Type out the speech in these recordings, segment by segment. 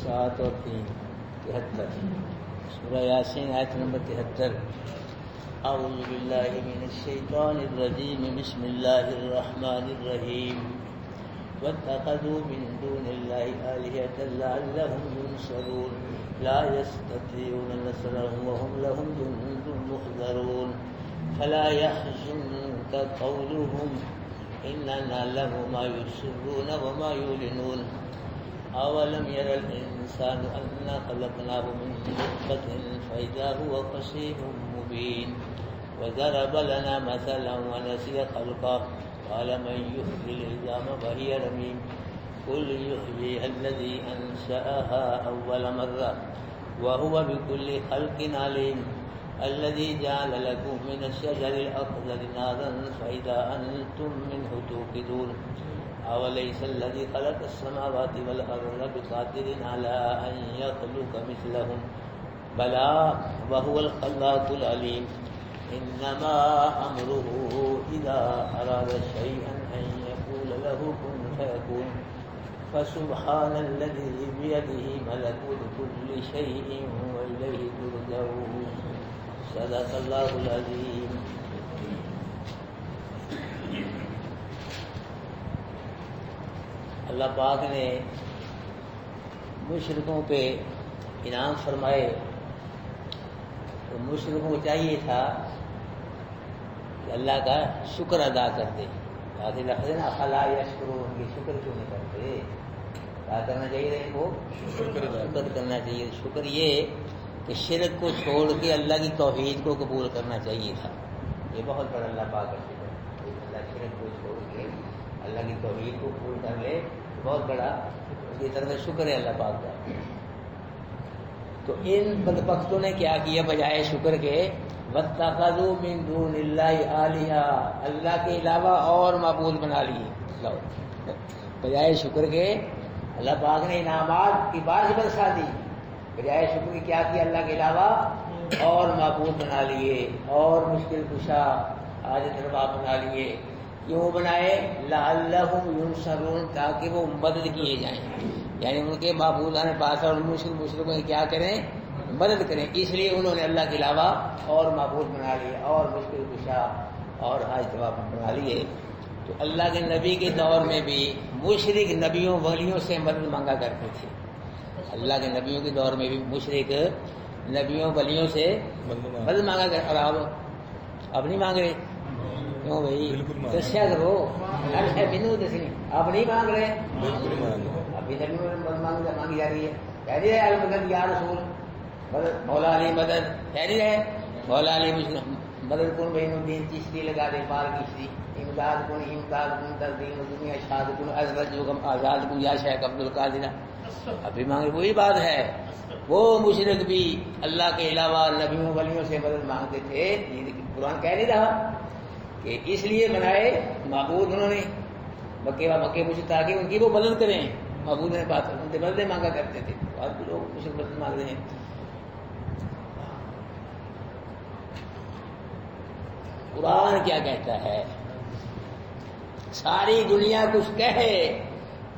7 اور 3 73 سورہ یاسین آیت نمبر 73 اعوذ باللہ من الشیطان الرجیم بسم اللہ الرحمن الرحیم واتخذوا من دون اللہ آلہۃ لعلہم ینصرون لا يستطيعون نصرهم وهم لهم جند محضرون فلا يحزنك قولهم إننا نعلم ما يسرون وما يعلنون أولم ير الإنسان أنا خلقناه من نطفة فإذا هو خصيم مبين وضرب لنا مثلا ونسي خلقه قال من يحيي العظام وهي رميم قل يحييها الذي أنشأها أول مرة وهو بكل خلق عليم الذي جعل لكم من الشجر الأخضر نارا فإذا أنتم منه توقدون أوليس الذي خلق السماوات والأرض بقادر على أن يخلق مثلهم بلى وهو الخلاق العليم إنما أمره إذا أراد شيئا أن يقول له كن فيكون فسبحان الذي بيده ملكوت كل شيء وإليه ترجعون صدق اللہ العظیم. اللہ پاک نے مشرکوں پہ انعام فرمائے تو مشرکوں کو چاہیے تھا کہ اللہ کا شکر ادا کرتے. لفظ نا فلا یشکرون کے شکر کیوں نہیں کرتے؟ کیا کرنا چاہیے ان کو؟ شکر کرنا چاہیے. شکر یہ کہ شرک کو چھوڑ کے اللہ کی توحید کو قبول کرنا چاہیے تھا. یہ بہت بڑا اللہ پاک کا شکر ہے. اللہ شرک کو چھوڑ کے اللہ کی توحید کو قبول کر لے بہت بڑا اس کی طرف سے شکر ہے اللہ پاک کا. تو ان بدبختوں نے کیا کیا بجائے شکر کے واتخذوا من دون اللہ آلہۃ اللہ کے علاوہ اور معبود بنا لیے. بجائے شکر کے اللہ پاک نے انعامات کی بارش برسا دی. بجائے شکر کی کیا کیا اللہ کے علاوہ اور معبود بنا لیے اور مشکل کشا حاجت روا بنا لیے. کیوں بنائے؟ لعلہم ینصرون تاکہ وہ مدد کیے جائیں. یعنی ان کے معبودان پاس اور مشرکوں کی کیا کریں؟ مدد کریں. اس لیے انہوں نے اللہ کے علاوہ اور معبود بنا لیے اور مشکل کشا اور حاجت روا بنا لیے. تو اللہ کے نبی کے دور میں بھی مشرک نبیوں ولیوں سے مدد مانگا کرتے تھے. اللہ کے نبیوں کے دور میں بھی مشرک نبیوں ولیوں سے مدد مانگا کر. اور اب نہیں مانگ رہے کیوں بھائی؟ دسیا کرو آپ نہیں مانگ رہے. ابھی نبیوں میں مدد مانگی جا رہی ہے. کہہ رہی ہے المدد یا رسول مدد مولا علی مدد کہہ رہی ہے. مولا علی مدد کن بین الدین چشتی لگا دے پار کشتی امداد کن امداد کن تردین دنیا شاد کن ازرج حکم آزاد کن یا شیخ عبد القادر. ابھی مانگے وہی بات ہے. وہ مشرک بھی اللہ کے علاوہ نبیوں ولیوں سے مدد مانگتے تھے. قرآن کہہ نہیں رہا کہ اس لیے بنائے معبود انہوں نے مکے مشرک تاکہ ان کی وہ مدد کریں. معبود نے بات ان سے مدد مانگا کرتے تھے. آج بھی لوگ مشرک مدد مانگ رہے ہیں. قرآن کیا کہتا ہے؟ ساری دنیا کچھ کہے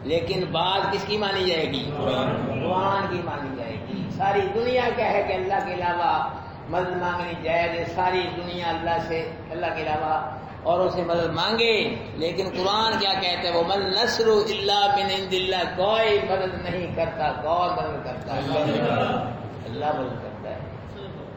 لیکن بات کس کی مانی جائے گی؟ قرآن کی مانی جائے گی. ساری دنیا کہے کہ اللہ کے علاوہ مدد مانگنی جائز ہے. ساری دنیا اللہ سے اللہ کے علاوہ اوروں سے مدد مانگے لیکن قرآن کیا کہتا ہے؟ وَمَن نَّصْرُ إِلَّا مِنْ عِندِ اللَّهِ. کوئی مدد نہیں کرتا. کون مدد کرتا ہے؟ اللہ مدد کرتا ہے.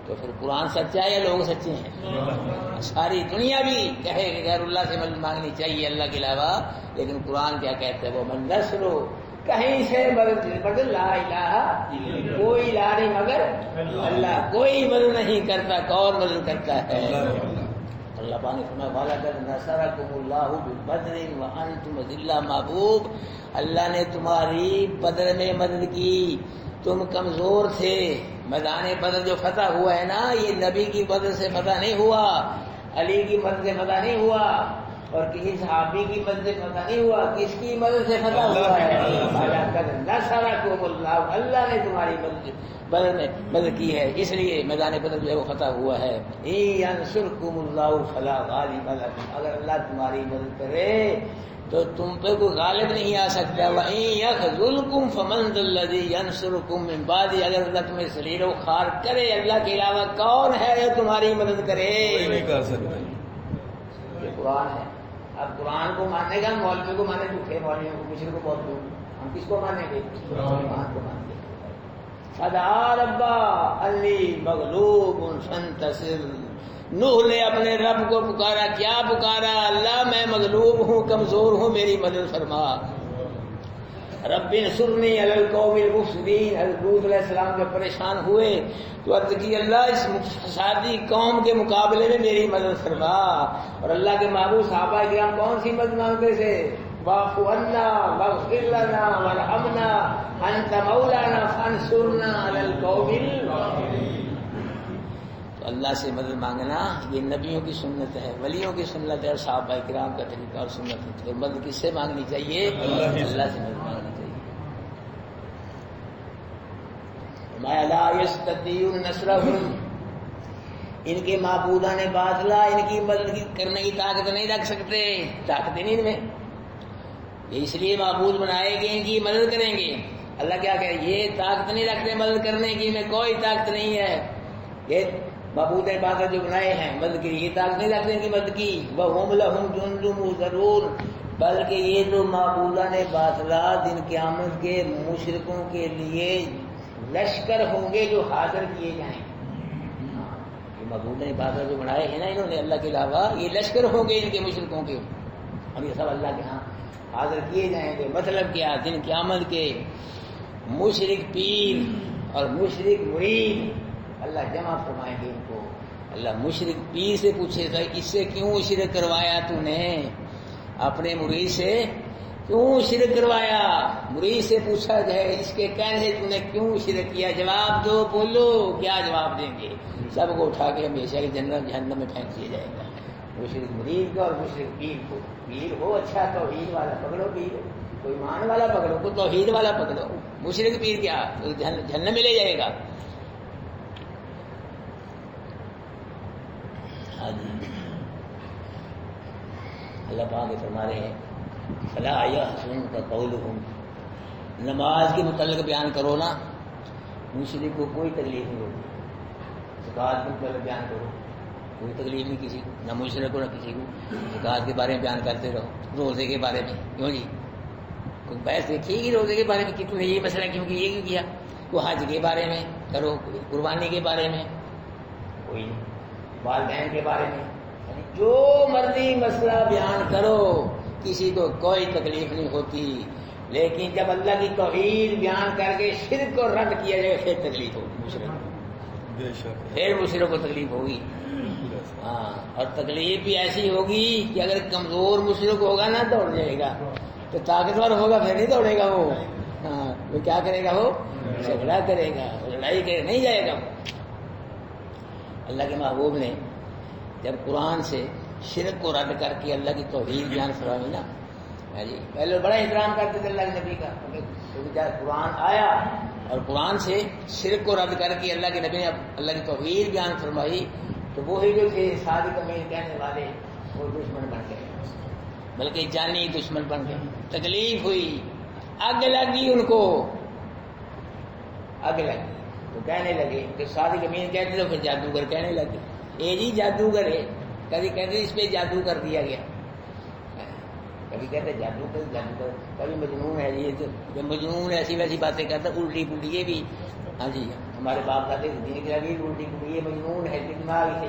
تو پھر قرآن سچا ہے یا لوگ سچے ہیں؟ ساری دنیا بھی کہے کہ غیر اللہ سے مدد مانگنی چاہیے اللہ کے علاوہ لیکن قرآن کیا کہتا ہے؟ وَمَن نَّصْرُ کہیں سے مدد لا الہ کوئی لا نہیں مگر اللہ. کوئی مدد نہیں کرتا. کون مدد کرتا ہے؟ اللہ پاک نے فرمایا وَلَقَدْ نَصَرَكُمُ اللَّهُ بِبَدْرٍ وَأَنْتُمْ أَذِلَّةٌ. محبوب اللہ نے تمہاری بدر میں مدد کی. تم کمزور تھے. میدان بدر جو فتح ہوا ہے نا یہ نبی کی مدد سے فتح نہیں ہوا, علی کی مدد سے فتح نہیں ہوا اور کسی صحابی کی مدد سے فتح نہیں ہوا. کس کی مدد سے فتح ہوا ہے؟ اللہ نے تمہاری بدر میں مدد کی ہے, اس لیے میدان بدر جو ہے وہ فتح ہوا ہے. اگر اللہ تمہاری مدد کرے تو تم پہ کوئی غالب نہیں آ سکتا. وَإِن يَخْذُلْكُمْ فَمَنْ ذَا الَّذِي يَنْصُرُكُم مِّن بَعْدِهِ، اگر اللہ تمہیں ذلیل و خوار کرے اللہ کے علاوہ کون ہے جو تمہاری مدد کرے؟ کوئی نہیں کر سکتا. یہ قرآن ہے. اب قرآن کو ماننے گا مولوی کو مانے جھوٹے مولویوں کو مشرک کو بہت دور. ہم کس کو مانیں گے؟ قرآن کو مانیں گے. فدعا ربا انی مغلوب فانتصر، نوح نے اپنے رب کو پکارا. کیا پکارا؟ اللہ میں مغلوب ہوں، کمزور ہوں، میری مدد فرما. رب انصرنی علی القوم المفسدین. حضرت لوط علیہ السلام جب پریشان ہوئے تو عرض کی اللہ اس فسادی قوم کے مقابلے میں میری مدد فرما. اور اللہ کے محبوب صحابہ کرام کون سی مدد مانگتے تھے؟ واعف عنا واغفر لنا وارحمنا انت مولانا فانصرنا علی القوم الکافرین. تو اللہ سے مدد مانگنا یہ نبیوں کی سنت ہے، ولیوں کی سنت ہے، اور صحابہ کرام کا طریقہ اور سنت ہے. تو مدد کس سے مانگنی چاہیے؟ اللہ سے مدد مانگنی چاہیے. ما لا یستطیعون نصرهم، ان کے معبودان باطلا ان کی مدد کرنے کی طاقت نہیں رکھ سکتے، طاقت نہیں ان میں. یہ اس لیے معبود بنائے کہ ان کی مدد کریں گے. اللہ کیا کہے؟ یہ طاقت نہیں رکھتے مدد کرنے کی، میں کوئی طاقت نہیں ہے. یہ معبود باطل جو بنائے ہیں مدد کی، یہ طاقت نہیں رکھتے ان کی مدد کی. وَهُمْ لَهُمْ جُنْدٌ مُّحْضَرُونَ، بلکہ یہ جو معبودان باطلا دن قیامت کے مشرکوں کے لیے لشکر ہوں گے جو حاضر کیے جائیں. یہ معبود باطل جو بنائے ہیں نا انہوں نے اللہ کے علاوہ، یہ لشکر ہوں گے ان کے مشرکوں کے، ہم یہ سب اللہ کے ہاں حاضر کیے جائیں گے. مطلب کیا؟ دن قیامت کے مشرک پیر اور مشرک مرید اللہ جمع فرمائیں گے ان کو. اللہ مشرک پیر سے پوچھے گا اس سے کیوں شرک کروایا تو نے؟ اپنے مرید سے کیوں شرک کروایا؟ مرید سے پوچھا جائے اس کے کہنے سے تو نے کیوں شرک کیا؟ جواب دو، بولو کیا جواب دیں گے؟ سب کو اٹھا کے ہمیشہ کی جنت جہنم میں پھینک دیا جائے گا. مشرک مرید کو اور مشرک پیر کو. پیر ہو اچھا توحید والا پکڑو، پیر کوئی ایمان والا پکڑو، کوئی توحید والا پکڑو. مشرک پیر کیا جہنم میں لے جائے گا. اللہ پاک فرما رہے ہیں فلا يحزنك قولهم، نماز کے متعلق بیان کرو نا، مشرک کو کوئی تکلیف نہیں ہوتی. زکوٰۃ کے متعلق بیان کرو، کوئی تکلیف نہیں کسی کو، نہ مشرک کو نہ کسی کو. زکوٰۃ کے بارے میں بیان کرتے رہو، روزے کے بارے میں کیوں جی کوئی بحث دیکھیے گی روزے کے بارے میں کہ تم نے یہ مسئلہ کیوں کیا، یہ کیوں کیا. وہ حج کے بارے میں کرو، قربانی کے بارے میں کوئی نہیں، والدین کے بارے میں جو مرضی مسئلہ بیان کرو، کسی کو کوئی تکلیف نہیں ہوتی. لیکن جب اللہ کی توحید بیان کر کے شرک کو رد کیا جائے پھر تکلیف ہوگی مشرک، پھر مشرک کو تکلیف ہوگی. ہاں، اور تکلیف بھی ایسی ہوگی کہ اگر کمزور مشرک ہوگا نا دوڑ جائے گا، تو طاقتور ہوگا پھر نہیں دوڑے گا. وہ ہاں وہ کیا کرے گا؟ وہ جھگڑا کرے گا، لڑائی کرے، نہیں جائے گا. اللہ کے محبوب نے جب قرآن سے شرک کو رد کر کے اللہ کی توحید بیان فرمائی نا جی، پہلے بڑا احترام کرتے تھے اللہ کے نبی کا، کیونکہ جب قرآن آیا اور قرآن سے شرک کو رد کر کے اللہ کے نبی نے اللہ کی توحید بیان فرمائی تو وہی جو تھے صادق امین کہنے والے وہ دشمن بن گئے، بلکہ جانی دشمن بن گئے. تکلیف ہوئی، آگ لگی ان کو، آگ لگی. تو کہنے لگے کہ صادق امین کہتے تو پھر جادوگر کہنے لگے اے جی جادوگر ہے. کبھی کہتے اس پہ جادو کر دیا گیا، کبھی کہتے جادوگر، کبھی مجنون ہے. یہ مجنون ایسی ویسی باتیں کرتا، الٹی پلٹی. یہ بھی ہاں جی ہمارے باپ دادے دین کے بھی الٹی پلٹی. یہ مجنون ہے، دماغ سے.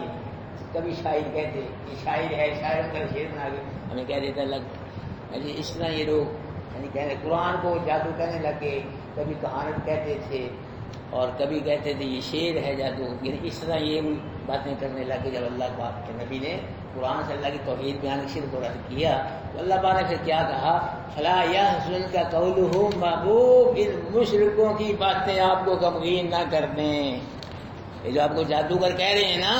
کبھی شاعر کہتے یہ شاعر ہے، شاعر کا شعر بنا کے ہمیں کہہ دیتا الگ. جی اس طرح یہ لوگ یعنی کہنے قرآن کو جادو کہنے لگے. کبھی کہانت کہتے تھے اور کبھی کہتے تھے یہ شعر ہے جادو. یعنی اس طرح یہ باتیں کرنے لگے. جب اللہ پاک کے نبی نے قرآن سے اللہ کی توحید بیان شرک کو رد کیا تو اللہ پاک نے پھر کیا کہا؟ فلا يحزنك قولهم، محبوب ان مشرکوں کی باتیں آپ کو غمگین نہ کر دیں. یہ جو آپ کو جادوگر کہہ رہے ہیں نا،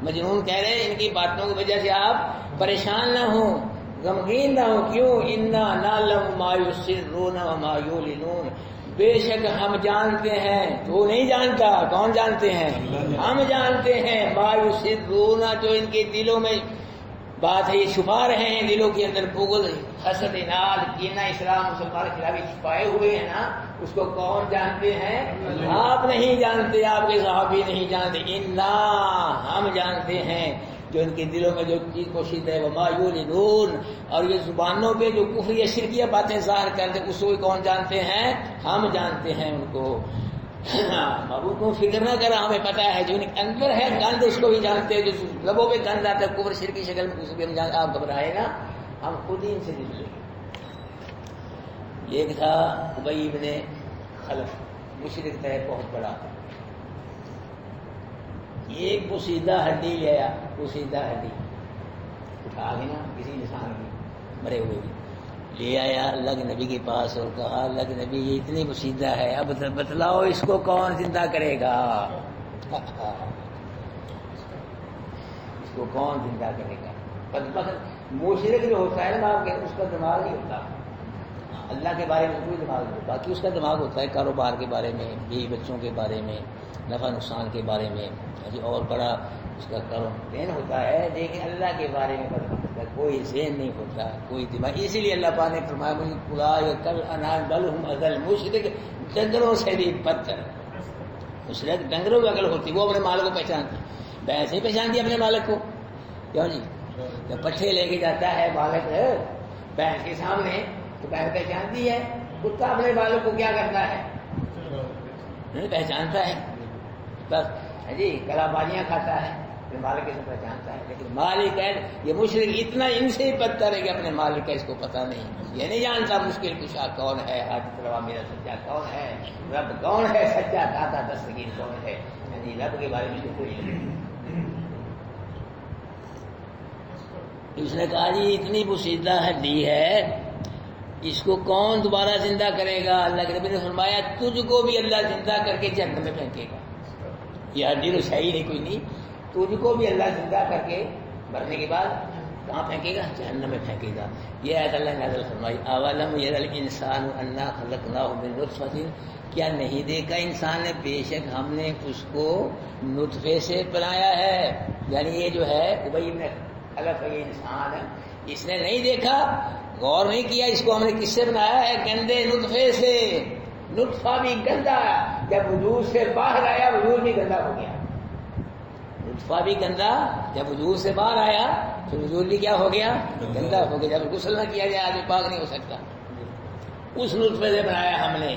مجنون کہہ رہے ہیں، ان کی باتوں کی وجہ سے آپ پریشان نہ ہوں، غمگین نہ ہوں. کیوں؟ انا نعلم ما يسرون وما يعلنون، بے شک ہم جانتے ہیں. وہ نہیں جانتا، کون جانتے ہیں؟ ہم جانتے ہیں. ما یسرون، جو ان کے دلوں میں بات ہے یہ چھپا رہے ہیں دلوں کے اندر بغض حسد اناد کینہ اسلام مسلمان کے خلاف چھپائے ہوئے ہیں نا، اس کو کون جانتے ہیں؟ آپ نہیں جانتے، آپ کے صحابی نہیں جانتے، انا ہم جانتے ہیں جو ان کے دلوں میں جو چیز پوشیدہ ہے، وما یعلنون، اور یہ زبانوں پہ جو کفر یا شرکیہ باتیں ظاہر کرتے اس کو کون جانتے ہیں؟ ہم جانتے ہیں ان کو۔ معبود کو فکر نہ کرا، ہمیں پتا ہے جو اندر ہے گند اس کو بھی جانتے ہیں، جو لبوں پہ گند آتا ہے کفر شرک کی شکل میں اس کو بھی ہم جانتے۔ آپ گھبرائے نا، ہم خود ہی ان سے دل لیں۔ ایک تھا ابی بن خلف، مشرک تھا بہت بڑا، ایک بوسیدہ ہڈی لے آیا، بوسیدہ ہڈی اٹھا کے نا کسی انسان کی مرے ہوئے کی لے آیا اللہ کے نبی کے پاس اور کہا اللہ کے نبی یہ اتنی بوسیدہ ہے، اب بتلاؤ اس کو کون زندہ کرے گا؟ اس کو کون زندہ کرے گا؟ مشرک جو ہوتا ہے نا باپ کے، اس کا دماغ نہیں ہوتا، اللہ کے بارے میں کوئی دماغ نہیں ہوتا، باقی اس کا دماغ ہوتا ہے کاروبار کے بارے میں، بیوی بچوں کے بارے میں، نفع نقصان کے بارے میں، اور بڑا اس کا ذہن ہوتا ہے، لیکن اللہ کے بارے میں کوئی ذہن نہیں ہوتا، کوئی دماغ۔ اسی لیے اللہ پاک نے فرمایا کل انعام بل ہم اضل، مشرک ڈنگروں سے بھی بدتر۔ مشرک ڈنگروں میں اگر ہوتی وہ اپنے مالک کو پہچانتی، بھینس نہیں پہچانتی اپنے مالک کو، کیوں جی؟ جب پٹھے لے کے جاتا ہے مالک بھینس کے سامنے تو بہن پہچانتی ہے، کتا اپنے بالوں کو کیا کرتا ہے؟ نہیں پہچانتا ہے، بس جی گلا بازیاں کھاتا ہے، اپنے مالک سے پہچانتا ہے، لیکن مالک ہے یہ مشرک اتنا ان سے ہی بدتر ہے کہ اپنے مالک کا اس کو پتہ نہیں، یہ نہیں جانتا مشکل کشا کون ہے، حاجت روا میرا سچا کون ہے، رب کون ہے، سچا داتا دستگیر کون ہے، یعنی رب کے بارے میں کوئی نہیں۔ اس نے کہا جی اتنی بوسیدہ ہڈی ہے، اس کو کون دوبارہ زندہ کرے گا؟ اللہ کے نبی نے فرمایا تجھ کو بھی اللہ زندہ کر کے جہنم میں پھینکے گا، یہ ہڈی تو صحیح ہے کوئی نہیں، تجھ کو بھی اللہ زندہ کر کے مرنے کے بعد کہاں پھینکے گا؟ جہنم میں پھینکے گا۔ یہ آیت اللہ نے نازل فرمائی اولم یر الانسان انا خلقناہ من نطفۃ، کیا نہیں دیکھا انسان نے بے شک ہم نے اس کو نطفے سے بنایا ہے، یعنی یہ جو ہے ابی بن خلف یہ انسان اس نے نہیں دیکھا، غور نہیں کیا اس کو ہم نے کس سے بنایا ہے؟ گندے نطفے سے، نطفہ بھی گندا، جب وجود سے باہر آیا وجود بھی گندا ہو گیا، نطفہ بھی گندا جب وجود سے باہر آیا تو وجود بھی کیا ہو گیا؟ گندا ہو گیا، جب غسل نہ کیا جائے آدمی پاک نہیں ہو سکتا، اس نطفے سے بنایا ہم نے،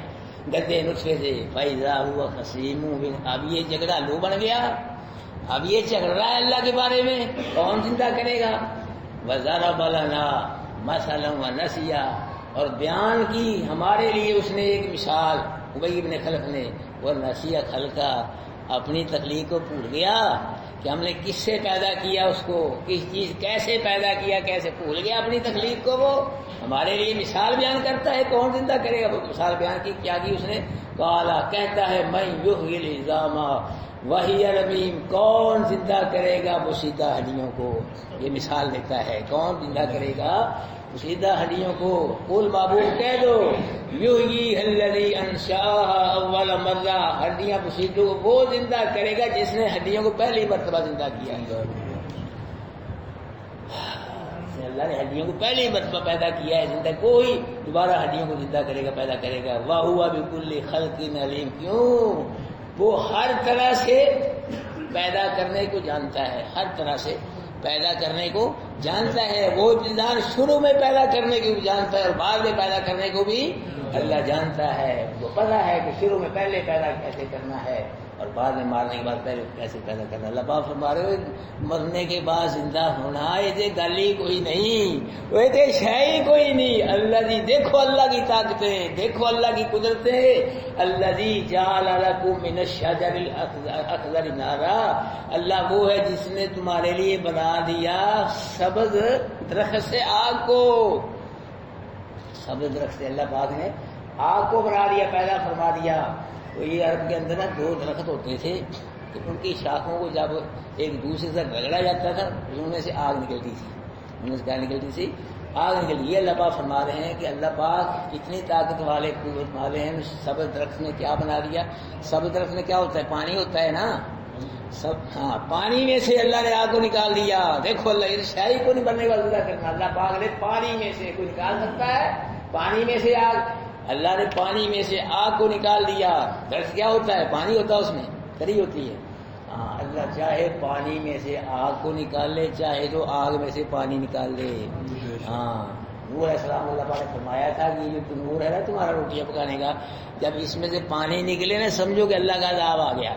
گندے نطفے سے، فَإِذَا هُوَ خَصِيمٌ مُّبِينٌ، اب یہ جھگڑا لو بن گیا، اب یہ جھگڑ رہا ہے اللہ کے بارے میں، کون زندہ کرے گا؟ وَضَرَبَ لَنَا مثلا ونسیا، اور بیان کی ہمارے لیے اس نے ایک مثال، ابی بن خلف نے، وہ نسیہ خلقہ، اپنی تخلیق کو بھول گیا کہ ہم نے کس سے پیدا کیا اس کو، کس چیز کیسے پیدا کیا، کیسے بھول گیا اپنی تخلیق کو، وہ ہمارے لیے مثال بیان کرتا ہے، کون زندہ کرے گا؟ وہ مثال بیان کی کیا کی اس نے؟ قالا کہتا ہے من یحیی العظام وہی رمیم، کون زندہ کرے گا بوسیدہ ہڈیوں کو؟ یہ مثال دیتا ہے کون زندہ کرے گا بوسیدہ ہڈیوں کو؟ قل معبود کہہ دو یحیی الذی انشأها اول مرہ، ہڈیاں بوسیدوں کو وہ زندہ کرے گا جس نے ہڈیوں کو پہلی مرتبہ زندہ کیا ہے، اللہ نے ہڈیوں کو پہلی مرتبہ پیدا کیا ہے، زندہ کوئی دوبارہ ہڈیوں کو زندہ کرے گا، پیدا کرے گا۔ وَهُوَ بِكُلِّ خَلْقٍ عَلِيمٌ، کیوں؟ وہ ہر طرح سے پیدا کرنے کو جانتا ہے، ہر طرح سے پیدا کرنے کو جانتا ہے، وہ انسان شروع میں پیدا کرنے کو بھی جانتا ہے اور بعد میں پیدا کرنے کو بھی اللہ جانتا ہے، وہ پتہ ہے کہ شروع میں پہلے پیدا کیسے کرنا ہے اور بعد میں مارنے کے بعد پہلے کیسے پیدا کرنا۔ اللہ پاک فرما رہے ہو مرنے کے بعد زندہ ہونا یہ گل ہی کوئی نہیں، وہ تے شے ہی کوئی نہیں۔ اللہ دی دیکھو اللہ کی طاقتیں، دیکھو اللہ کی قدرتیں۔ الذی جعل لکم من الشجر الاخضر نارا، اللہ وہ ہے جس نے تمہارے لیے بنا دیا سبز درخت سے آگ کو، سبز درخت سے اللہ پاک نے آگ کو بنا دیا، پیدا فرما دیا۔ تو یہ عرب کے اندر نا دو درخت ہوتے تھے کہ ان کی شاخوں کو جب ایک دوسرے سے رگڑا جاتا تھا ان میں سے آگ نکلتی تھی، ان میں سے کیا نکلتی تھی؟ آگ نکلتی۔ یہ اللہ پاک فرما رہے ہیں کہ اللہ پاک اتنی طاقت والے قوت والے ہیں، سبز درخت نے کیا بنا دیا؟ سبز درخت میں کیا ہوتا ہے؟ پانی ہوتا ہے نا، سب ہاں پانی میں سے اللہ نے آگ کو نکال دیا. دیکھو اللہ اس شاعری کو نہیں بننے کا ذکر کرنا. اللہ پاک نے پانی میں سے کوئی نکال سکتا ہے؟ پانی میں سے آگ, اللہ نے پانی میں سے آگ کو نکال دیا. درس کیا ہوتا ہے؟ پانی ہوتا ہے اس میں, کری ہوتی ہے. ہاں اللہ چاہے پانی میں سے آگ کو نکال لے, چاہے تو آگ میں سے پانی نکال لے. ہاں نوح علیہ السلام اللہ پاک نے فرمایا تھا کہ یہ جو نور ہے نا تمہارا روٹیاں پکانے کا, جب اس میں سے پانی نکلے نا سمجھو کہ اللہ کا عذاب آ گیا.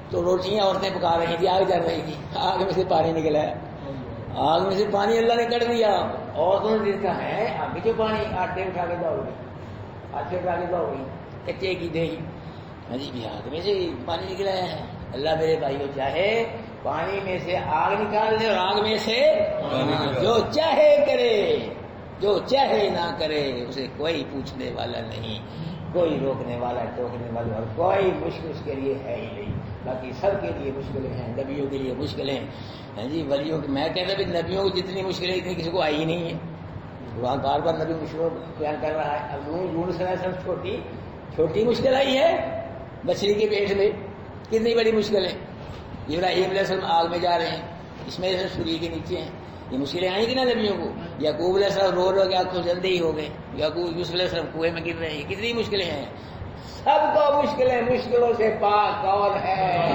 تو روٹیاں عورتیں پکا رہی تھی, آگ جل رہی تھی, آگ میں سے پانی نکلا ہے, آگ میں سے پانی اللہ نے کر دیا. عورتوں نے دیکھا ہے آگے جو پانی, آٹے اٹھا کے دوڑ گئی, آٹے اٹھا کے دوڑ گئی, کچے کی دہی, ہاں جی آگ میں سے پانی نکلا ہے. اللہ میرے بھائیو چاہے پانی میں سے آگ نکال دے اور آگ میں سے جو چاہے کرے, جو چاہے نہ کرے, اسے کوئی پوچھنے والا نہیں, کوئی روکنے والا ٹوکنے والا, اور کوئی مشکل اس کے لیے ہے ہی نہیں. باقی سب کے لیے مشکلیں ہیں, نبیوں کے لیے مشکلیں ہیں جی, ولیوں کی. میں کہتا بھی نبیوں کو جتنی مشکلیں اتنی کسی کو آئی ہی نہیں ہے. وہاں بار بار نبی مشکلوں بیان کر رہا ہے. اب یونس علیہ السلام چھوٹی چھوٹی مشکل آئی ہے مچھلی کے پیٹ میں, کتنی بڑی مشکل ہے. ابراہیم علیہ السلام آگ میں جا رہے ہیں, اس میں سوری کے نیچے ہیں, یہ مشکلیں آئیں گی نا نبیوں کو. یعقوب علیہ السلام رو رو کے آنکھوں سے اندھے ہی ہو گئے, یوسف علیہ السلام کنویں میں گر رہے ہیں, کتنی مشکلیں ہیں. سب کو مشکلیں, مشکلوں سے پاک کون ہے,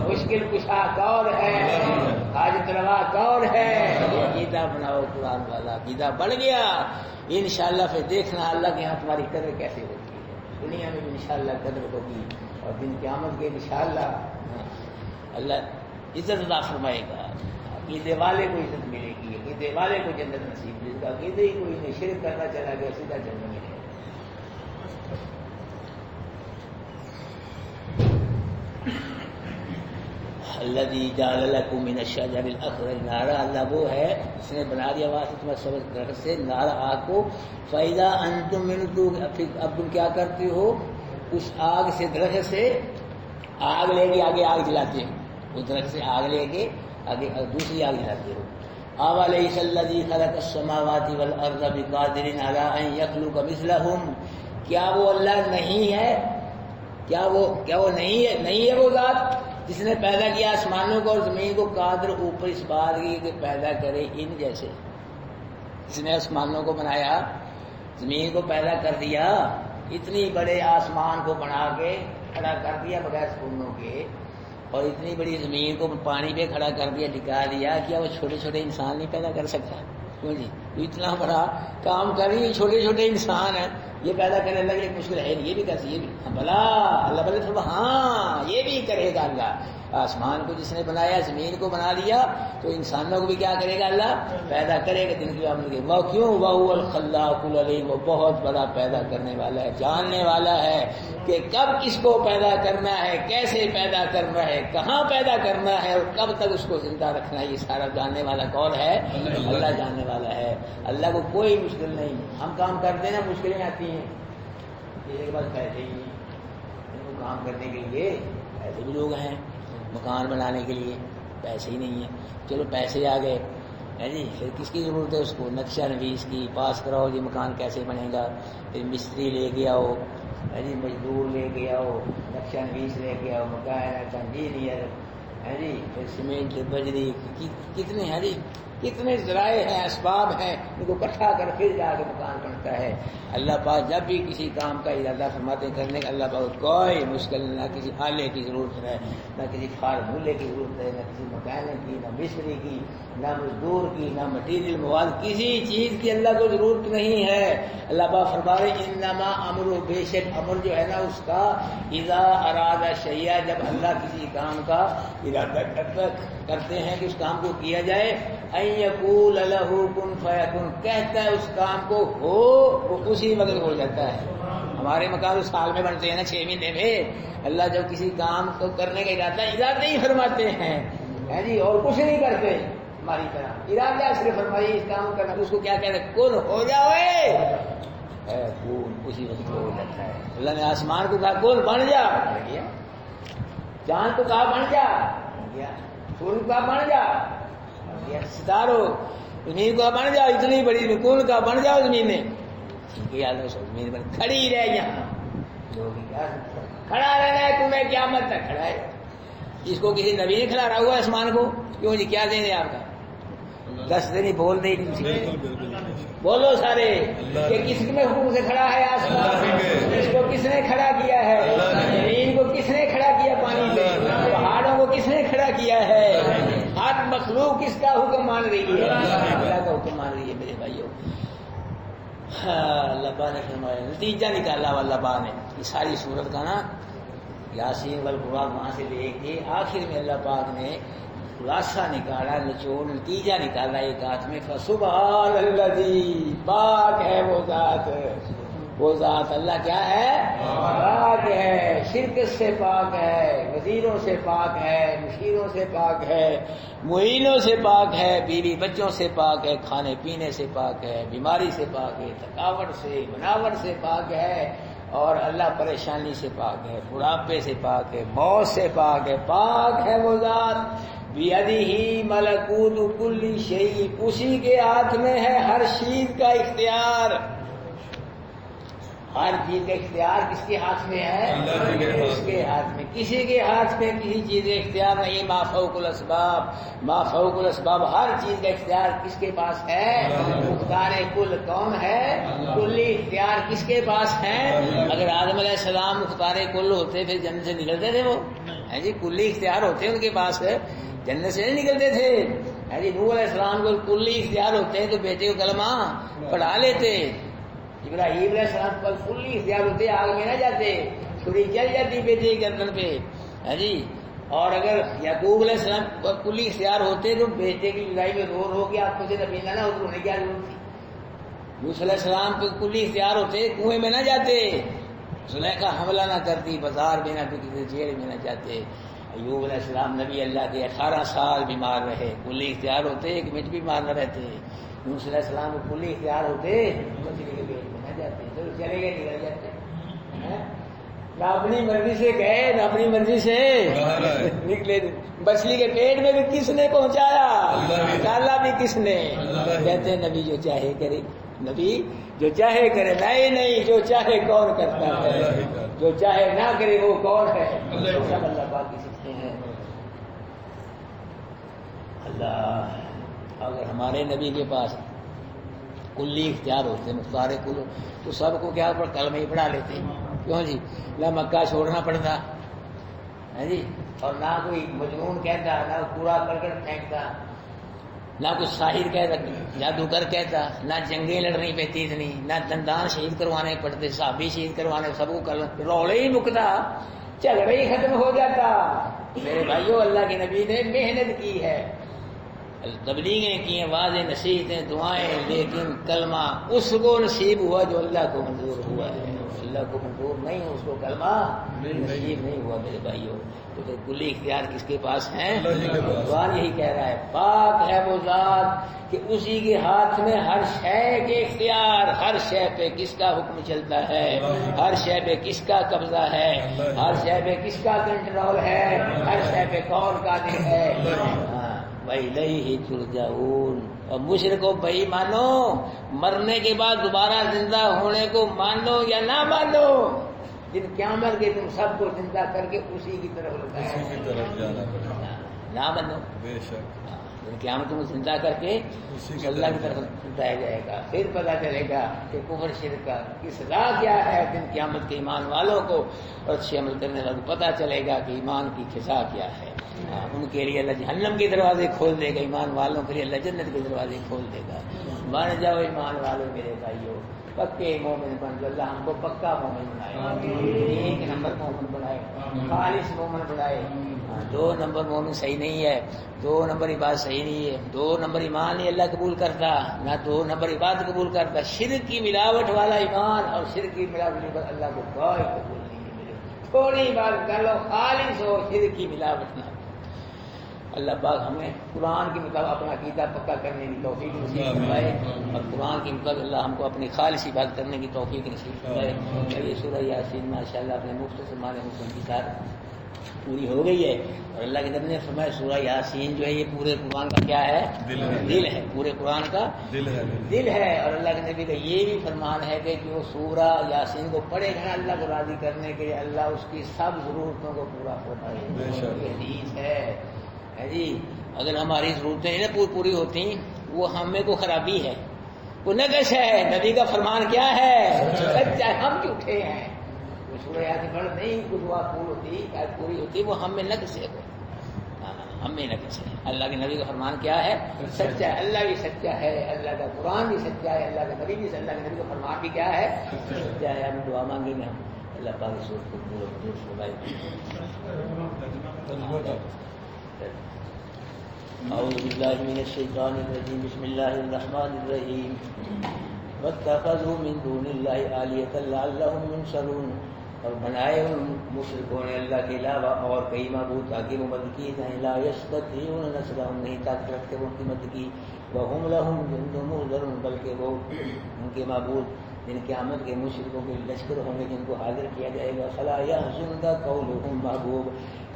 مشکل کشا کون ہے, حاجت روا کون ہے. عقیدہ بناؤ قرآن والا, عقیدہ بڑھ گیا انشاءاللہ پھر دیکھنا اللہ کے یہاں تمہاری قدر کیسے ہوتی ہے. دنیا میں بھی انشاءاللہ قدر ہوگی, اور دن قیامت کے انشاءاللہ اللہ عزت عطا فرمائے گا. عقیدے والے کو عزت ملے گی, عقیدے والے کو جنت نصیب, جس کا عقیدے ہی کوئی نہیں, شرک کرنا چلا گیا سیدھا جنت میں ہے. الذی جعل لکم من الشجر الاخضر نارا, اللہ وہ ہے جس نے بنا دیا وہاں سے تمہیں سبز درخت سے نارا آگ کو. فاذا انتم منہ, اب تم کیا کرتے ہو اس آگ سے, درخت سے آگ لے کے آگے آگ جلاتے ہو, اس درخت سے آگ لے کے آگے دوسری آگ جلاتے ہو. اولیس الذی خلق السماوات والارض بقادر علی ان یخلق مثلہم, کیا وہ اللہ نہیں ہے, کیا وہ نہیں ہے وہ ذات جس نے پیدا کیا آسمانوں کو اور زمین کو, قادر اوپر اس بات کی کہ پیدا کرے ان جیسے. جس نے آسمانوں کو بنایا, زمین کو پیدا کر دیا, اتنی بڑے آسمان کو بنا کے کھڑا کر دیا بغیر سکونوں کے, اور اتنی بڑی زمین کو پانی پہ کھڑا کر دیا, ٹکا دیا, کیا وہ چھوٹے چھوٹے انسان نہیں پیدا کر سکتا؟ کیوں جی, تو اتنا بڑا کام کر رہی ہے, چھوٹے چھوٹے انسان ہیں, یہ پیدا کرنے لگے ایک مشکل ہے, یہ بھی کر سکتے, یہ بھی بلا اللہ بلے تو ہاں یہ بھی کرے گا اللہ. آسمان کو جس نے بنایا, زمین کو بنا دیا, تو انسانوں کو بھی کیا کرے گا اللہ, پیدا کرے گا دن کی قیامت کے. وہ کیوں, وہ الخلاق العلیم, وہ بہت بڑا پیدا کرنے والا ہے, جاننے والا ہے کہ کب کس کو پیدا کرنا ہے, کیسے پیدا کرنا ہے, کہاں پیدا کرنا ہے, اور کب تک اس کو زندہ رکھنا ہے. یہ سارا جاننے والا کون ہے؟ اللہ جاننے والا ہے. اللہ کو کوئی مشکل نہیں. ہم کام کرتے ہیں نا, مشکلیں آتی ہیں, کے پاس پیسے ہی نہیں, ان کو کام کرنے کے لیے ایسے بھی لوگ ہیں, مکان بنانے کے لیے پیسے ہی نہیں ہیں. چلو پیسے آ گئے ہے جی, پھر کس کی ضرورت ہے اس کو, نقشہ نویس کی, پاس کراؤ جی مکان کیسے بنے گا, پھر مستری لے کے آؤ ہے جی, مزدور لے کے آؤ, نقشہ نویس لے کے آؤ, مکان انجینئر ہے جی, پھر سیمنٹ بجری, کتنے ہیں جی, کتنے ذرائع ہیں, اسباب ہیں, ان کو اکٹھا کر پھر جا کے مکان بنتا ہے. اللہ پاک جب بھی کسی کام کا ارادہ فرماتے کرنے کا, اللہ پاک کوئی مشکل, نہ کسی آلے کی ضرورت ہے, نہ کسی فارمولے کی ضرورت ہے, نہ کسی مکینک کی, نہ مستری کی, نہ مزدور کی, نہ مٹیریل مواد, کسی چیز کی اللہ کو ضرورت نہیں ہے. اللہ پاک فرما رہے انما امرہ, بے شک امر جو ہے نا اس کا, اذا اراد شیئا, جب اللہ کسی کام کا ارادہ کرتے ہیں کہ اس کام کو کیا جائے, ان یقول لہ کن فیکن, کہتا ہے اس کام کو ہو, وہ اسی وقت ہو جاتا ہے. ہمارے مکان تو سال میں بنتے ہیں نا, 6 مہینے میں. اللہ جب کسی کام کو کرنے کا ارادہ ہی فرماتے ہیں ہے جی, اور کچھ نہیں کرتے ہماری طرح. ارادہ صرف فرمائی اس کام کرنا, اس کو کیا کہتے ہیں, کن ہو جاؤے, کن اسی وقت ہو جاتا ہے. اللہ نے آسمان کو کہا کن بن جا, چاند کو کہا بن جا, سورج کو کہا بن جا, ستاروں, زمین کو بن جاؤ, اتنی بڑی کون کا بن جاؤ زمین میں, زمین پر کھڑی رہ, یہاں کھڑا رہنا ہے تمہیں قیامت تک, کھڑا ہے. اس کو کسی نبی نے کھلاڑا ہوا آسمان کو؟ کیوں جی کیا دیں گے آپ کا؟ 10 دن ہی بول دے بولو سارے کہ کس میں حکم سے کھڑا ہے آسمان؟ اس کو کس نے کھڑا کیا ہے؟ زمین کو کس نے کھڑا کیا پانی سے؟ پہاڑوں کو کس نے کھڑا کیا ہے؟ ہر مخلوق کس کا حکم مان رہی ہے؟ اللہ کا حکم مان رہی ہے میرے بھائیوں۔ اللہ پاک نے فرمایا، نتیجہ نکالا اللہ پاک نے یہ ساری صورت کا نا، یاسین والقرآن وہاں سے لے کے آخر میں اللہ پاک نے خلاصہ نکالا، نچوڑ نتیجہ نکالا ایک ہاتھ میں، فسبحان الذی، پاک ہے وہ ذات اللہ کیا ہے؟ پاک ہے، شرک سے پاک ہے، وزیروں سے پاک ہے، مشیروں سے پاک ہے، معینوں سے پاک ہے، بیوی بچوں سے پاک ہے، کھانے پینے سے پاک ہے، بیماری سے پاک ہے، تھکاوٹ سے بناوٹ سے پاک ہے، اور اللہ پریشانی سے پاک ہے، بڑھاپے سے پاک ہے، موت سے پاک ہے، پاک ہے وہ ذات، بیدہ ملکوت کل شیء، اسی کے ہاتھ میں ہے ہر چیز کا اختیار۔ ہر چیز کا اختیار کس کے ہاتھ میں ہے؟ اس کے ہاتھ میں، کسی کے ہاتھ میں کسی چیز کا اختیار نہیں۔ ما فوق الاسباب، ہر چیز کا اختیار کس کے پاس ہے؟ مختار کل کون ہے؟ کلی اختیار کس کے پاس ہے؟ اگر آدم علیہ السلام مختار کل ہوتے پھر جنت سے نکلتے تھے وہ؟ جی کلی اختیار ہوتے ان کے پاس، جنت سے نہیں نکلتے تھے۔ جی نوح علیہ السلام کو کلی اختیار ہوتے تو بیٹے کو کلمہ پڑھا لیتے۔ ابراہیم علیہ السلام پر کلی اختیار ہوتے، آگ میں نہ جاتے، چھری چل جاتی بیٹے کے گردن پہ۔ جی اور اگر یعقوب علیہ السلام پر کلی اختیار ہوتے تو بیٹے کی لڑائی میں رو کے آپ کو سے نبینا نہ ہوتے، انہیں کیا ضرورت تھی؟ یوسف علیہ السلام پہ کلی اختیار ہوتے، کنویں میں نہ جاتے، زلیخا حملہ نہ کرتی، بازار میں نہ بکتے، جیل میں نہ جاتے۔ ایوب علیہ السلام نبی اللہ کے 18 سال بیمار رہے، کلی اختیار ہوتے، ایک منٹ بھی بیمار نہ رہتے۔ یونس علیہ السلام کو کلی اختیار ہوتے، مچھلی کے پیٹ میں نہ جاتے، تو چلے گئے نکل جاتے۔ نہ اپنی مرضی سے گئے نہ اپنی مرضی سے نکلے، مچھلی کے پیٹ میں بھی کس نے پہنچایا، نکالا بھی کس نے؟ کہتے ہیں نبی جو چاہے کرے، نبی جو چاہے کرے، نہیں جو چاہے کون کرتا ہے، جو چاہے نہ کرے وہ کون ہے؟ سب اللہ پاک کی سکتے ہیں۔ اللہ اگر ہمارے نبی کے پاس کلی اختیار ہوتے، مختار کل، تو سب کو کیا کلمہ ہی پڑھا لیتے۔ کیوں جی؟ نہ مکہ چھوڑنا پڑتا ہے جی، اور نہ کوئی مجنون کہتا، نہ پورا کرکٹ پھینکتا، نہ کچھ ساحر کہتا، جادوگر کہتا، نہ جنگیں لڑنی پڑتی اتنی، نہ دندان شہید کروانے پڑتے، صحابی شہید کروانے، سب کو رولے ہی مکتا، جھگڑے ہی ختم ہو جاتا۔ میرے بھائیوں اللہ کے نبی نے محنت کی ہے، تبلیغیں کی ہیں، واضح نصیحتیں، دعائیں، لیکن کلمہ اس کو نصیب ہوا جو اللہ کو منظور ہوا ہے، اللہ کو منظور نہیں اس کو کلمہ نصیب نہیں ہوا میرے بھائیوں۔ تو پھر کلی اختیار کس کے پاس ہیں؟ قرآن یہی کہہ رہا ہے، پاک ہے وہ ذات کہ اسی کے ہاتھ میں ہر شے کے اختیار، ہر شے پہ کس کا حکم چلتا ہے، ہر شے پہ کس کا قبضہ ہے، ہر شے پہ کس کا کنٹرول ہے، ہر شے پہ کون قادر ہے۔ وَإِلَيْهِ تُرْجَعُونَ۔ اور مشرکو بھائی مانو، مرنے کے بعد دوبارہ زندہ ہونے کو مانو یا نہ مانو، دن قیامت کے تم سب کو زندہ کر کے اسی کی طرف لگایا، نہ مانو بے شک، دن قیامت تم زندہ کر کے اللہ کی طرف لٹایا جائے گا، پھر پتہ چلے گا کہ کفر شرک کا کس راہ کیا ہے دن قیامت کے ایمان والوں کو، اور اچھے عمل کرنے والوں کو پتہ چلے گا کہ ایمان کی فضا کیا ہے۔ ان کے لیے اللہ جہنم کے دروازے کھول دے گا، ایمان والوں کے لیے اللہ جنت کے دروازے کھول دے گا۔ بن جاؤ ایمان والوں میرے بھائیوں، پکے مومن بن جو، اللہ ہم کو پکا مومن بنائے، ایک نمبر مومن بنائے، خالص مومن بنائے۔ 2 نمبر مومن صحیح نہیں ہے، 2 نمبر عبادت صحیح نہیں ہے، 2 نمبر ایمان نہیں اللہ قبول کرتا، نہ 2 نمبر عبادت قبول کرتا۔ شرک کی ملاوٹ والا ایمان اور شرک کی ملاوٹ اللہ کو کوئی قبول نہیں ہے۔ تھوڑی عبادت کر لو، خالص ہو، شرک کی ملاوٹ نہ۔ اللہ پاک ہمیں قرآن کے مطابق اپنا عقیدہ پکا کرنے کی توفیق نصیب فرمائے، اور قرآن کے مطابق اللہ ہم کو اپنی خالص عبادت کرنے کی توفیق نصیب فرمائے۔ یہ سورہ یاسین ماشاء اللہ اپنے مختصر معنی مسلم کی ساتھ پوری ہو گئی ہے. اور اللہ کے نبی نے فرمایا سورہ یاسین جو ہے یہ پورے قرآن کا کیا ہے؟ دل ہے. پورے قرآن کا دل ہے. اور اللہ کے نبی کا یہ بھی فرمان ہے کہ جو سورہ یاسین کو پڑھے گا اللہ کو راضی کرنے کے لیے اللہ اس کی سب ضرورتوں کو پورا فرمائے. یہ حدیث ہے جی. اگر ہماری ضرورتیں پوری ہوتی وہ ہمیں کو خرابی ہے، وہ نقص ہے. نبی کا فرمان کیا ہے؟ سچ ہے. ہم جھوٹے ہیں. سورہ یاسین پڑھ نہیں کچھ دعا پوری ہوتی وہ ہم میں نقص ہے. ہم میں نقص ہے. اللہ کے نبی کا فرمان کیا ہے؟ سچا ہے. اللہ بھی سچا ہے، اللہ کا قرآن بھی سچا ہے، اللہ کا نبی بھی. اللہ کے نبی کا فرمان بھی کیا ہے؟ سچا ہے. ہم دعا مانگیں گے ہم اللہ پاک کی صورت کو دور فرمائے. اعوذ باللہ من الشیطان الرجیم. بسم اللہ الرحمن الرحیم. واتخذوا من دون اللہ آلیۃ لعلہم ینصرون. اور بنائے ان مشرکوں نے اللہ کے علاوہ اور کئی معبود تاکہ وہ مدد کی جائیں. لا یستطیعون نصرهم نہیں طاقت رکھتے وہ ان کی مدد کی. وهم لهم جند محضرون بلکہ وہ ان کے معبود جن قیامت کے مشرکوں کے لشکر ہوں گے جن کو حاضر کیا جائے گا. فلا يحزنك قولهم محبوب.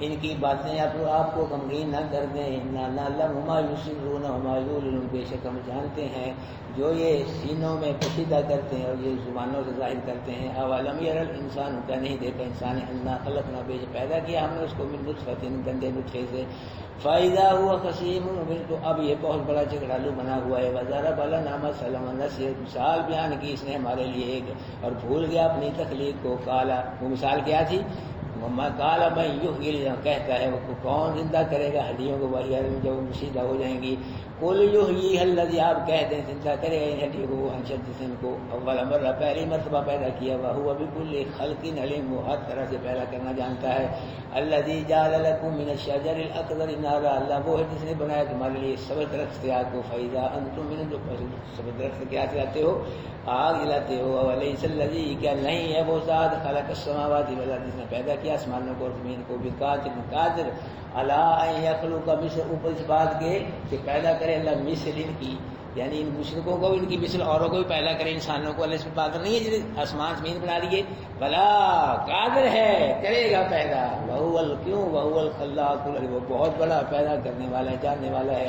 ان کی باتیں آپ کو غمگین نہ کر دیں. نعلم ما یسرون وما یعلنون. بے شک ہم جانتے ہیں جو یہ سینوں میں پوشیدہ کرتے ہیں اور یہ زبانوں سے ظاہر کرتے ہیں. اولم یر الانسان کا نہیں دیکھا انسان انا خلقنا بے شک پیدا کیا ہم نے اس کو من نطفۃ گندے نطفے سے. فاذا هو خصیم مبین. تو اب یہ بہت بڑا جھگڑالو بنا ہوا ہے. وضرب لنا مثلا نسیہ. مثال بیان کی اس نے ہمارے لیے ایک اور بھول گیا اپنی تخلیق کو. کالا وہ مثال کیا تھی؟ کالا میں یحیی کہتا ہے وہ کون زندہ کرے گا ہڈیوں کو وہی جب مشیدہ ہو جائیں گی. قل یحییھا الذی آپ کہتے ہیں زندہ کرے گا ان ہڈیوں کو وہ انشد جسم کو اول مرہ پہلی مرتبہ پیدا کیا. وہو بکل خلق علیم. وہ ہر طرح سے پیدا کرنا جانتا ہے. الذی جعل لکم من الشجر الاخضر نارا. اللہ وہ ہے جس نے بنایا تمہارے لیے سبز درخت سے آگ کو. فاذا انتم من سبز درخت سے کیا جلاتے ہو؟ آگ جلاتے ہو. الیس الذی کیا نہیں ہے وہ ذات خلق السماوات والارض جس نے پیدا کیا آسمانوں کو اور زمین کو. بقادر علی ان یخلق مثل. اوپر اس بات کے کہ پیدا کرے اللہ مثل ان کی یعنی ان مشرکوں کو ان کی مثل اوروں کو بھی پیدا کرے انسانوں کو. اللہ اس میں قادر نہیں ہے جس آسمان زمین بنا دیے. بلا قادر ہے کرے گا پیدا. وہو الخلاق العلیم. وہ بہت بڑا پیدا کرنے والا ہے جاننے والا ہے.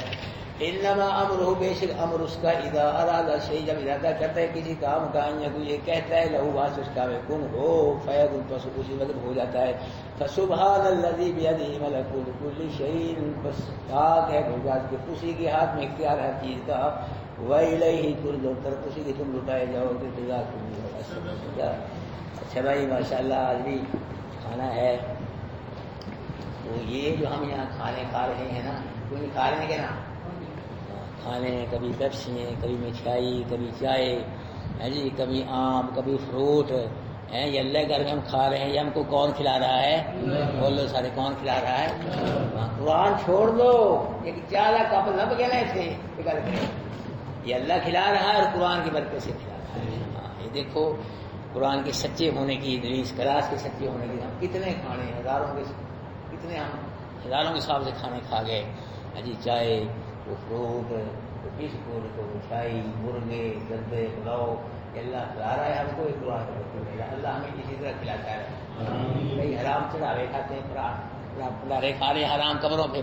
انما امرہ بے شک امر اس کا اذا اراد شیء جب ارادہ کرتا ہے کسی کام کا یہ کہتا ہے لہو واسطہ اس کا کن ہو فیکن پس اسی وقت ہو جاتا ہے. فسبحان الذی بیدہ ملکوت کل شیء. بس پاک ہے وہ ذات کہ اسی کے ہاتھ میں اختیار ہر چیز کا. والیہ ترجعون. طرف اسی کے تم لٹائے جاؤ گے. اچھا بھائی ماشاءاللہ آج بھی کھانا ہے. تو یہ جو ہم یہاں کھانے کھا رہے ہیں نا کوئی کھا رہے ہیں کہ نا کھانے کبھی پیپسی ہیں کبھی مٹھائی کبھی چائے ہے جی کبھی آم کبھی فروٹ ہیں. یہ اللہ گھر میں ہم کھا رہے ہیں. یہ ہم کو کون کھلا رہا ہے؟ بولو سارے کون کھلا رہا ہے؟ قرآن چھوڑ دو. ایک چالہ کپ لب گیا نا اسے یہ اللہ کھلا رہا ہے اور قرآن کی برکت سے کھلا رہا ہے. یہ دیکھو قرآن کے سچے ہونے کی اس کلاس کے سچے ہونے کی ہم کتنے کھانے ہزاروں کے کتنے ہم ہزاروں کے حساب سے کھانے کھا گئے جی. چائے وہ فروٹ وہ بسکٹ کو مٹھائی مرغے گندے پلاؤ اللہ کھلا رہا ہے ہم کو. قرآن اللہ ہمیں کسی طرح کھلاتا ہے. کئی حرام چڑھاوے کھاتے ہیں پلارے کھا رہے ہیں حرام قبروں پہ.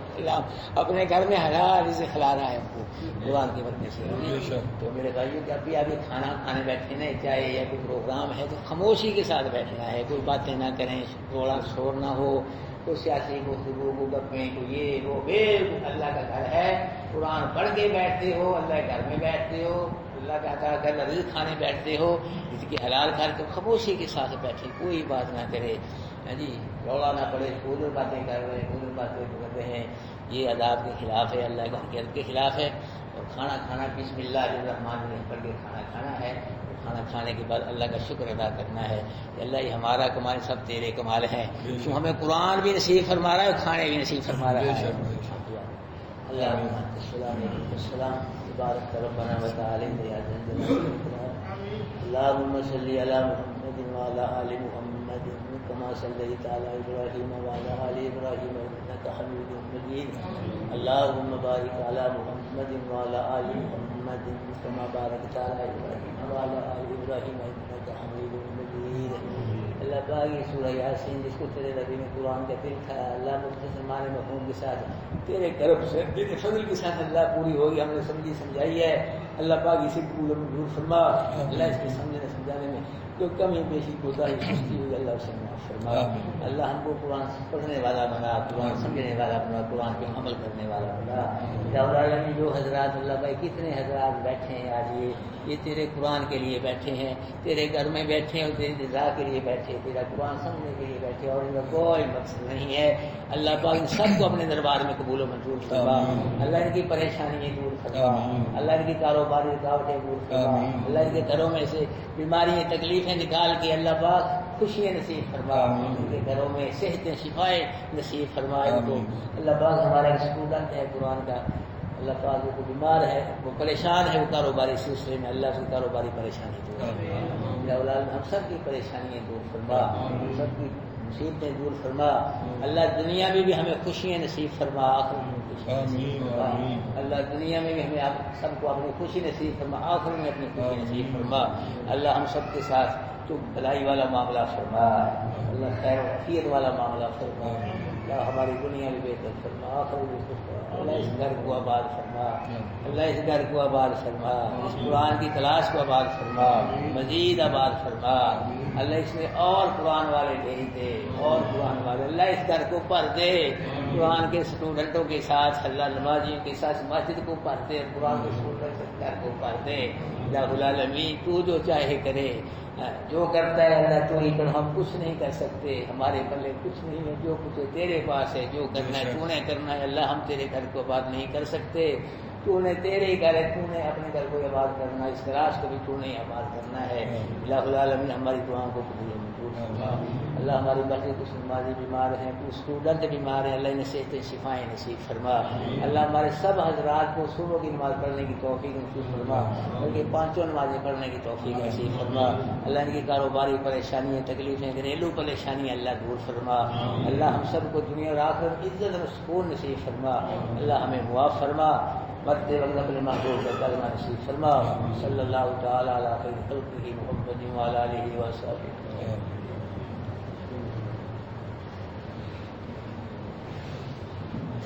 اپنے گھر میں حلال سے کھلا رہا ہے ہم کو قرآن کی وجہ سے. تو میرے بھائیوں جب بھی ابھی کھانا کھانے بیٹھے نا چاہے یا کوئی پروگرام ہے تو خاموشی کے ساتھ بیٹھنا ہے. کوئی باتیں نہ کریں روڑا شور نہ ہو کوئی سیاسی گفتگو کو گپیں کو یہ وہ بالکل اللہ کا گھر ہے. قرآن پڑھ کے بیٹھتے ہو اللہ کے گھر میں بیٹھتے ہو اللہ کا گھر رزق کھانے بیٹھتے ہو اس کی حلال کھا کے خاموشی کے ساتھ بیٹھے کوئی بات نہ کرے جی. روڑا نہ پڑے ادھر باتیں کر رہے ہیں ادھر باتیں کر رہے ہیں. یہ آداب کے خلاف ہے اللہ کے ادب کے خلاف ہے. اور کھانا کھانا بسم اللہ الرحمن الرحیم پڑھ کے کھانا کھانا ہے. کھانا کھانے کے بعد اللہ کا شکر ادا کرنا ہے کہ اللہ یہ ہمارا کمال سب تیرے کمال ہیں. تو ہمیں قرآن بھی نصیب فرما رہا ہے اور کھانے بھی نصیب فرما رہا ہے. السلام بارک ربنا وتعالى يا ذا الجلال. اللهم صل على محمد وعلى ال محمد كما صليت على ابراهيم وعلى ال ابراهيم انك حميد مجيد. اللهم بارك على محمد وعلى ال محمد كما باركت على ابراهيم وعلى ال ابراهيم انك حميد مجيد. اللہ اللہ پاک یہ سورہ یاسین جس کو تیرے نبی نے قرآن کا دل تھا اللہ مختصر معنی مفہوم کے ساتھ تیرے کرم سے تیرے فضل کے ساتھ اللہ پوری ہوگی، ہم نے سمجھی سمجھائی ہے، اللہ پاک اسی پورے منظور فرما، اللہ اس کے سمجھنے سمجھانے میں جو کمی بیشی کوتاہی سستی ہوئی اللہ اسے معاف فرما، اللہ ہم کو قرآن پڑھنے والا بنا، قرآن سمجھنے والا بنا، قرآن پہ عمل کرنے والا بنا۔ یا العالمین جو حضرات اللہ بھائی کتنے حضرات بیٹھے ہیں آج یہ تیرے قرآن کے لیے بیٹھے ہیں، تیرے گھر میں بیٹھے ہیں اور تیری رضا کے لیے بیٹھے، تیرا قرآن سمجھنے کے لیے بیٹھے اور ان کا کوئی مقصد نہیں ہے۔ اللہ پاک ان سب کو اپنے دربار میں قبول و منظور فرما، اللہ ان کی پریشانیاں دور فرما، اللہ ان کی کاروباری رکاوٹیں دور فرما، اللہ ان کے گھروں میں سے بیماریاں تکلیفیں نکال کے اللہ پاک خوشیاں نصیب فرما، ان کے گھروں میں صحتیں شفائیں نصیب فرما ان کو۔ اللہ پاک ہمارا ایک اسٹوڈنٹ ہے قرآن کا، اللہ پاک وہ بیمار ہے، وہ پریشان ہے، وہ کاروباری سلسلے میں، اللہ سے کاروباری پریشانی دور فرما، یا اولاد ہم سب کی پریشانیاں دور فرما، ہم سب کی مصیبتیں دور فرما، اللہ دنیا میں بھی ہمیں خوشیاں نصیب فرما، آخرت میں خوشیاں نصیب فرما، اللہ دنیا میں بھی ہمیں آپ سب کو اپنی خوشی نصیب فرما، آخرت میں اپنی خوشی نصیب فرما، اللہ ہم سب کے ساتھ تو بھلائی والا معاملہ فرما، اللہ خیر و عافیت والا معاملہ فرما، اللہ ہماری دنیا بھی بہتر فرما، آخرت بھی خوش فرما، اللہ اس گھر کو آباد فرما، اللہ اس گھر کو آباد فرما، اس قرآن کی تلاش کو آباد فرما، مزید آباد فرما، اللہ اس میں اور قرآن والے بھیج دے، اور قرآن والے، اللہ اس گھر کو بھر دے قرآن کے اسٹوڈنٹوں کے ساتھ، اللہ نمازیوں کے ساتھ مسجد کو بھر دے، قرآن کے اسٹوڈنٹ سے گھر کو بھر دے، یا العالمین تو جو چاہے کرے، جو کرتا ہے اللہ تو ہی کر، ہم کچھ نہیں کر سکتے، ہمارے پلے کچھ نہیں ہے، جو کچھ تیرے پاس ہے، جو کرنا ہے تو نے کرنا ہے، اللہ ہم تیرے گھر کو آباد نہیں کر سکتے، تو نے تیرے ہی گھر ہے، تو نے اپنے گھر کو آباد کرنا ہے، اس کلاس کو بھی تو نے آباد کرنا ہے، اللہ العالمین ہماری دعاؤں کو قبول منظور فرما، اللہ ہماری بچے کچھ نمازی بیمار ہیں، کچھ اسٹوڈنٹ بیمار ہیں، اللہ انہیں صحت شفائیں نصیب فرما، اللہ ہمارے سب حضرات کو صبح کی نماز پڑھنے کی توفیق نصیب فرما، بلکہ پانچوں نمازیں پڑھنے کی توفیق نصیب فرما، اللہ ان کی کاروباری پریشانیاں تکلیفیں گھریلو پریشانیاں اللہ دور فرما، اللہ ہم سب کو دنیا اور آخرت عزت اور سکون نصیب فرما، اللہ ہمیں معاف فرما، مرتے وقت اپنے محبوب کا کلمہ نصیب فرما، صلی اللہ تعالی علی خیر خلقہ محمد وعلی آلہ وصحبہ۔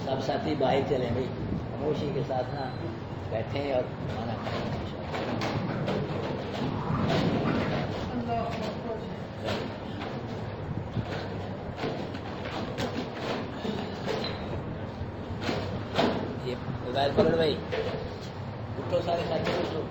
سب ساتھی باہر چلیں بھائی، خاموشی کے ساتھ نا بیٹھیں اور کھانا کھائیں یہ موبائل پکڑ بھائی، اٹھو سارے ساتھی اٹھو۔